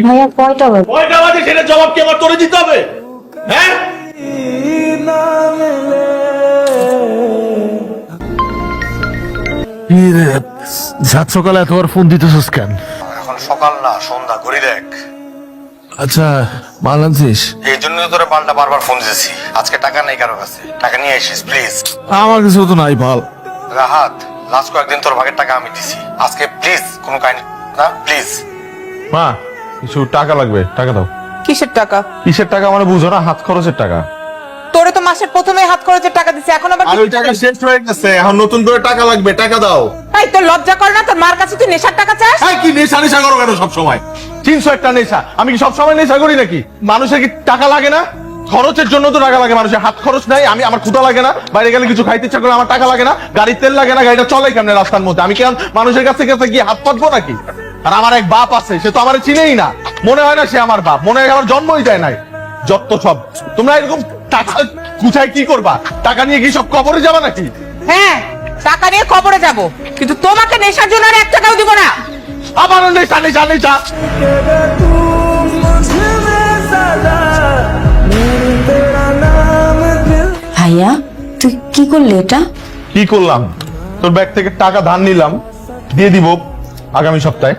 ভাইয়া কয়টা বাজে সেটা জবাব কি আমার তোরে দিতে হবে? হ্যাঁ সাত সকালে এতবার ফোন দিতেছিস কেন? এখন সকাল না, সন্ধ্যা, ঘড়ি দেখ। আচ্ছা মাল আনছিস? এই জন্য তো তোরে পাল্টা বারবার ফোন দিয়েছি। আজকে টাকা নেই কারো কাছে, টাকা নিয়ে আসিস প্লিজ। আমার কাছে তো নাই পাল। রাহাত, লাস্ট কয়েকদিন তোর ভাগের টাকা আমি দিছি, আজকে প্লিজ কোনো কাহিনী না, প্লিজ। মা কিছু টাকা লাগবে, টাকা দাও। কিসের টাকা? কিসের টাকা মানে বুঝো না? হাত খরচের টাকা। তোরে তো মাসের প্রথমে হাত খরচের টাকা দিছি, এখন আবার আর ওই টাকা শেষ হয়ে গেছে, এখন নতুন করে টাকা লাগবে, টাকা দাও। এই তোর লজ্জা করে না? তোর মার কাছে তুই নেশার টাকা চাস? হ্যাঁ কি নেশা নেশা করো কেন সব সময়? 300 একটা নেশা, আমি কি সবসময় নেশা করি নাকি? মানুষের কি টাকা লাগে না? খরচের জন্য তো টাকা লাগে, মানুষের হাত খরচ নাই। আমার ক্ষুধা লাগে না, বাইরে গেলে কিছু খাইতে ইচ্ছা করে আমার টাকা লাগে না, গাড়ির তেল লাগে না, গাড়িটা চলে কেমনে রাস্তার মধ্যে? আমি কেন মানুষের কাছে কাছে গিয়ে হাত পাতবো নাকি? আর আমার এক বাপ আছে, সে তো আমার চিনেই না, মনে হয় না সে আমার বাপ, মনে হয় আমার জন্মই দেয় নাই। যত সব তোমরা এরকম টাকা গুছাই কি করবা? টাকা নিয়ে কি সব কবরে যাবা নাকি? হ্যাঁ, টাকা নিয়ে কবরে যাব, কিন্তু তোমাকে নেশার জন্য আর 1 টাকাও দিব না। আবার নেশা নেশা নেশা। ভাইয়া তুই কি করলি এটা? কি করলাম? তোর ব্যাগ থেকে টাকা ধার নিলাম, দিয়ে দিব আগামী সপ্তাহে।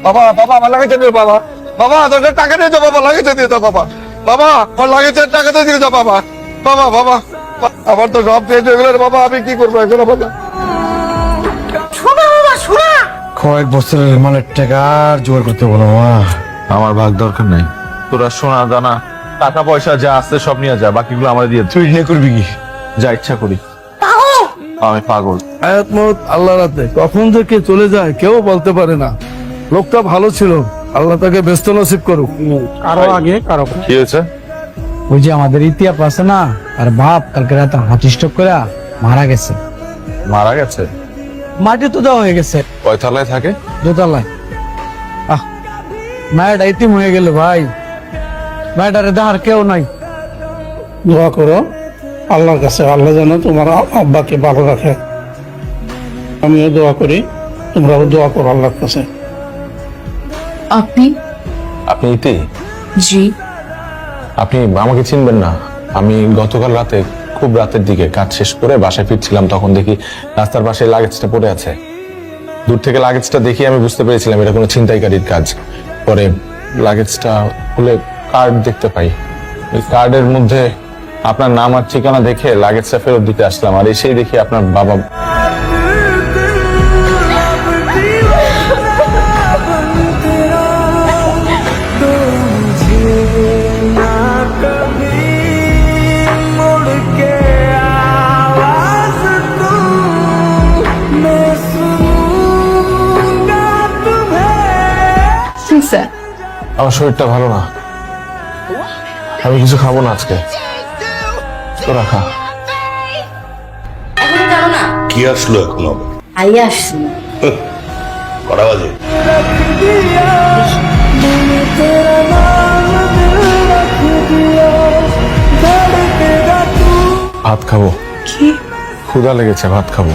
বাবা বাবা আমার লাগাইতে দিও বাবা। বাবা তোদের টাকা দিয়ে দাও বাবা, লাগাইতে দিয়ে দাও বাবা। বাবা আমার লাগাইতে টাকাতে দিয়ে দাও বাবা। বাবা বাবা আমার তো সব পেয়ে গেল বাবা, আমি কি করবো এখন বাবা? কয়েক বছরের মানে টাকা জোগাড় করতে বলো মা। আমার ভাগ দরকার নাই, তোরা সোনা দানা টাকা পয়সা যা আছে সব নিয়ে যা, বাকিগুলো আমার দিয়ে তুই নিয়ে করবি কি? যা ইচ্ছা করি। আমি পাগল। হায়াত মত আল্লাহর হাতে, কখন যে কে চলে যায় কেউ বলতে পারে না। লোকটা ভালো ছিল, আল্লাহ তাকে ব্যস্ত নসিব করুক। কারো আগে কারো কি হয়েছে? ওই যে আমাদের ইতিহাস আছে না, আর বাপ কালকে রাতে হার্ট স্ট্রোক করে মারা গেছে। মারা গেছে? মাটি তো দেওয়া হয়ে গেছে, কয় তলায় থাকে? দোতলায়। মায়ের ইতিম হয়ে গেল ভাই, মায়ের দেখার কেউ নাই। দোয়া করো আল্লাহর কাছে, আল্লাহ যেন তোমার আব্বাকে ভালো রাখে। আমিও দোয়া করি, তোমরাও দোয়া করো আল্লাহর কাছে। আপনি? আপনি ইতি? জি। আপনি আমাকে চিনবেন না। আমি গতকাল রাতে খুব রাতের দিকে কাজ শেষ করে বাসায় ফিরছিলাম, তখন দেখি রাস্তার পাশে লাগেজটা পড়ে আছে। দূর থেকে লাগেজটা দেখি আমি বুঝতে পেরেছিলাম এটা কোনো ছিনতাইকারীর কাজ। পরে লাগেজটা খুলে কার্ড দেখতে পাই, ওই কার্ডের মধ্যে আপনার নাম আর ঠিকানা দেখে লাগেজটা ফেরত দিতে আসলাম, আর এসেই দেখি আপনার বাবা। আমার শরীরটা ভালো না, আমি কিছু খাবো না আজকে, তোরা খা। এখনো জানো না? কি আসলো এখন হবে? আইয়া আসছি। কটা বাজে? ভাত খাবো। কি? ক্ষুধা লেগেছে, ভাত খাবো।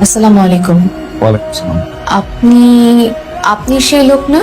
আসসালামু আলাইকুম। ওয়ালাইকুম আসসালাম। আপনি সেই লোক না?